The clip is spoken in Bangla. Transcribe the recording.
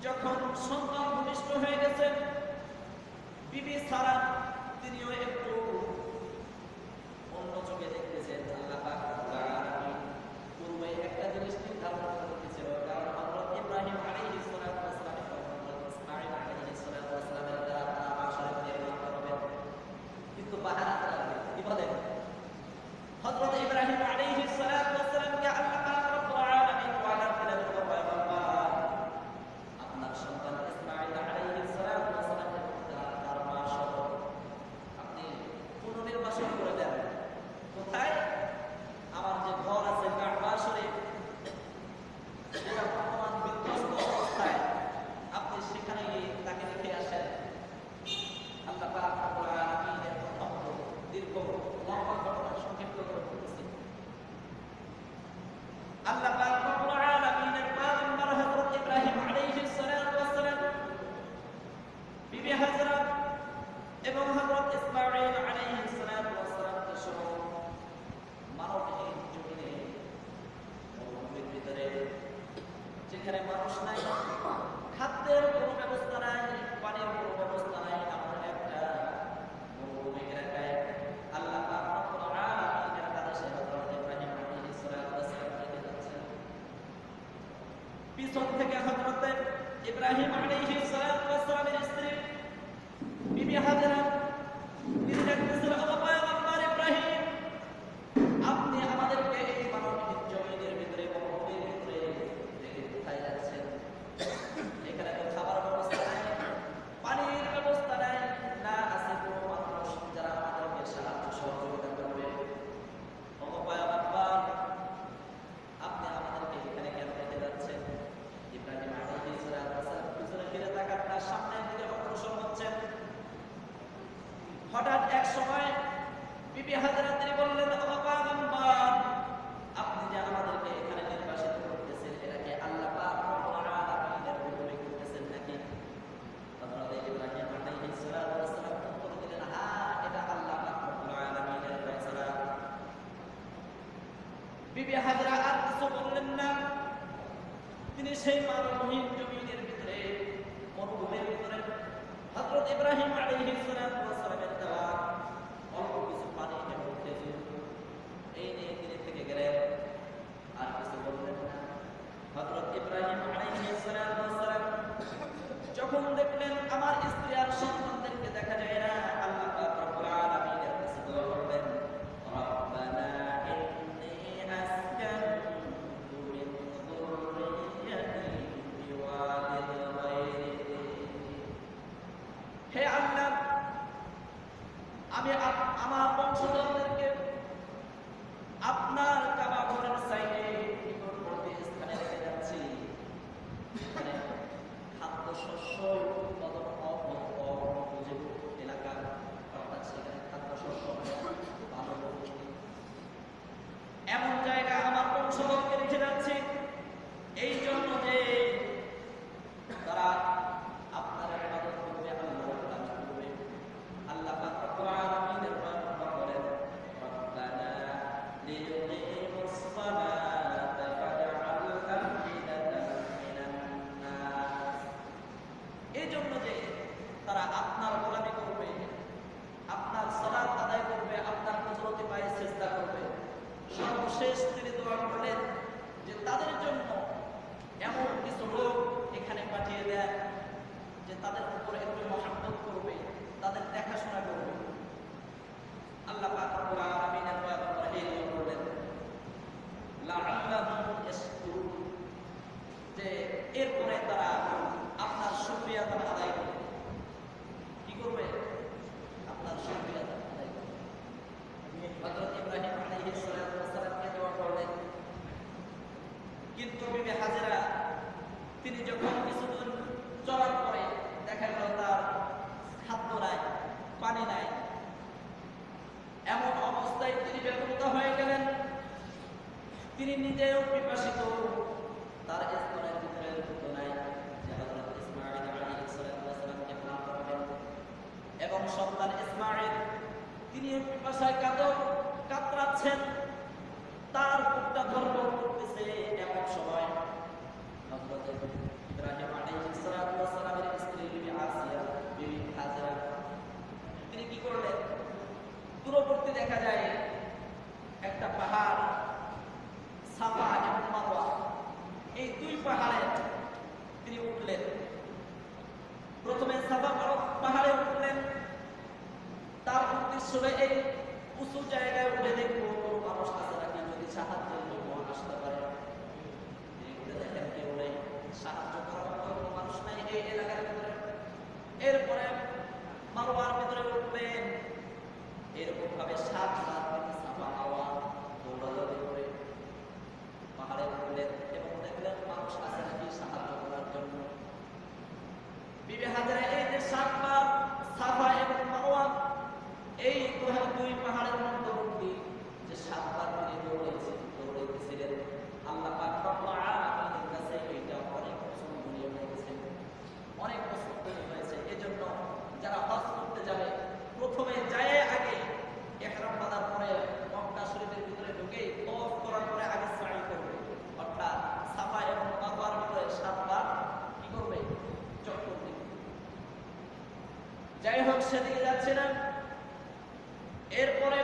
যখন সন্তান ভূমিষ্ঠ হয়ে গেছে, বিবি সারা তিনিও একটু অন্য চোখে দেখতেছেন। আল্লাহ পাক রব্বুল আলামিন পূর্বে একটা জিনিস নির্ধারণ করে রেখেছিল, কারণ হযরত ইব্রাহিম আলাইহিস সালাতু ওয়াস সালাম এবং হযরত ইসমাঈল আলাইহিস সালাতু ওয়াস সালামের দ্বারা তারা মাশাআল্লাহ নির্মাণ করবেন, কিন্তু পাহারা করবে কি বলেন। হযরত ইব্রাহিম আলাইহিস সালাতু ওয়াস সালামকে আল্লাহ পাক রব্বুল আলামিন ওয়াদা দিলেন, ও পয়গম্বর, আপনার সন্তান ইসমাঈল আলাইহিস সালাতু ওয়াস সালামের তার মা সহ আপনি পুনর্নির্বাসন করে দেন। কোথায়? আমার যে ঘর আছে কাবা শরীফ, এটা বর্তমান বিধ্বস্ত অবস্থায়, আপনি সেখানে গিয়ে তাকে রেখে আসেন। আল্লাহ পাক রব্বুল আলামিনের কথা হলো দীর্ঘ লম্বা ঘটনা সংক্ষিপ্ত করে বলতেছি। আল্লাহ পাক রব্বুল আলামিনের পয়গম্বর হযরত ইব্রাহিম আলাইহিস সালাতু ওয়াস সালাম, বিবি হাজরা এবং হযরত ইসমাঈল আলাইহিস সালাতু ওয়াস সালামকে সহ মানবহীন জমিনে মরুভূমির ভিতরে, যেখানে মানুষ নাই, খাদ্যের কোনো ব্যবস্থা নাই, পানির কোনো ব্যবস্থা নাই, এমন একটা মরুভূমি এলাকায় আল্লাহ পাক রব্বুল আলামিনের আদেশে হযরত ইব্রাহিম আলাইহিস সালাতু ওয়াস সালাম রেখে যাচ্ছেন। পিছন থেকে হযরত ইব্রাহিম আলাইহিস সালাতু ওয়াস সালামের স্ত্রী বিবি হাজরা তিনি ডাকতেছিলেন, ও পয়গম্বর ইব্রাহিম, আপনি আমাদেরকে এই মানবহীন জমিনের ভিতরে মরুভূমির ভিতরে রেখে কোথায় যাচ্ছেন? এখানে তো খাবার ব্যবস্থা নাই, পানির ব্যবস্থা নাই, না আছে কোনো মানুষ যারা আমাদেরকে সাহায্য সহযোগিতা করবে। ও পয়গম্বর, আপনি আমাদেরকে এখানে কেন রেখে যাচ্ছেন? ইব্রাহিম আলাইহিস সালাতু ওয়াস সালাম পিছনে ফিরে তাকান, তার সামনের দিকে অগ্রসর হচ্ছেন। হঠাৎ এক সময় বিবি হাজরা তিনি বললেন, ও পয়গম্বর, আপনি যে আমাদেরকে এখানে নির্বাসিত করতেছেন, এটাকে আল্লাহ পাক রব্বুল আলামিনের হুকুমে করতেছেন নাকি? হযরত ইব্রাহিম আলাইহিস সালাতু ওয়াস সালাম উত্তর দিলেন, হ্যাঁ, এটা আল্লাহ পাক রব্বুল আলামিনের ফয়সালা। বিবি হাজরা আর কিছু বললেন না, তিনি সেই মানবহীন জমিনের ভিতরে, মরুভূমির ভিতরে হযরত ইব্রাহিম আলাইহিস সালাতু ওয়াস সালামের দেওয়া অল্প কিছু পানি এবং খেজুর এই নিয়ে তিনি থেকে গেলেন, আর কিছু বললেন না। হযরত ইব্রাহিম আলাইহিস সালাতু ওয়াস সালাম যখন দেখলেন আমার স্ত্রী আর সন্তানদেরকে দেখা যায় না, আল্লাহ পাক রব্বুল আলামিনের কাছে দোয়া করলেন, রব্বানা ইন্নী আসকানতু মিন যুররিয়্যাতি বিওয়াদিন গায়রি, হে আল্লাহ, আমি আমার বংশধরদেরকে আপনার কাবা ঘরের সাইডে নিকটবর্তী স্থানে রেখে যাচ্ছি। মানে খাদ্য শস্য উৎপাদন অনুপযোগী এলাকা, অর্থাৎ সেখানে খাদ্য শস্য ভালো এমন জায়গা আমার বংশধরকে রেখে যাচ্ছি, এই জন্য যে তারা আপনার ইবাদত করবে, আল্লাহর কাজ করবে। আল্লাহ পাক রব্বুল আলামিনের পয়গম্বর বলেন, রব্বানা লিয়ুকিমুস সালাতা ফাজআল আফইদাতাম মিনান নাস, এই জন্য যে তারা আপনার গোলামি করবে, আপনার সালাত আদায় করবে, আপনার কুদরতি পায়ে সিজদা করবে। সর্বশেষ তিনি দোয়া করলেন যে তাদের জন্য এমন কিছু লোক এখানে পাঠিয়ে দেন যে তাদের উপর একটু মহব্বত করবে, তাদের দেখাশোনা করবে। আল্লাহ পাক রব্বুল আলামিনের পয়গম্বর এই দোয়া করলেন, লাআল্লাহুম ইয়াশকুরুন, যে এরপরে তারা আপনার শুকরিয়া তারা আদায় করবে। কি করবে? আপনার শুকরিয়া তারা আদায় করবে। হযরত ইব্রাহিম আলাইহিস সালাতু ওয়াস সালামকে দোয়া করলেন, কিন্তু বিবি হাজরা তিনি যখন কিছুদিন চলার পরে দেখা গেল তার খাদ্য নাই, পানি নাই, এমন অবস্থায় তিনি ব্যাকুলতা হয়ে গেলেন। তিনি নিজেও পিপাসিত, তার স্তনের ভিতরে দুধ নাই যে হযরত ইসমাঈল আলাইহিস সালাতু ওয়াস সালামকে পান করাবেন, এবং সন্তান ইসমাঈল তিনিও পিপাসায় কাতরাচ্ছেন, তার বুকটা ধড়ফড় করতেছে। এমন সময় হযরত ইব্রাহিম আলাইহিস সালাম দেখা যায় একটা পাহাড় সাফা এবং মারওয়া, এই দুই পাহাড়ে তিনি উঠলেন। প্রথমে সাফা পাহাড়ে উঠলেন, তার উদ্দেশ্য হলো এই উঁচু জায়গায় উঠে দেখবো কোনো মানুষ আছে নাকি, যদি সাহায্যের জন্য আসতে পারে। তিনি উঠে দেখেন কেউ নেই, সাহায্য করার মতো কোনো মানুষ নাই এই এলাকার ভিতরে। এরপরে মারওয়ার ভিতরে উঠলেন, এরকম ভাবে 7 বার তিনি সাফা মারওয়া দৌড়াদৌড়ি করে পাহাড়ে উঠলেন এবং দেখলেন মানুষ আছে নাকি সাহায্য করার জন্য। বিবি হাজেরা এই যে 7 বার সাফা এবং মারওয়া, এই দুই পাহাড়ের মধ্যবর্তী যে 7 বার তিনি দৌড়াইতেছিলেন, আল্লাহ পাক রব্বুল আলামিনের কাছে এইটা অনেক পছন্দনীয় হয়েছে, অনেক পছন্দনীয় হয়েছে। এজন্য যারা হজ করতে যাবে প্রথমে যায় আগে ইহরাম বাঁধার পরে মক্কা শরীফের ভিতরে ঢুকে তওয়াফ করার পরে আগে সাই করবে, অর্থাৎ সাফা এবং মারওয়ার ভিতরে 7 বার কি করবে, চক্কর দিবে। যাই হোক, সেদিকে যাচ্ছে না। এরপরে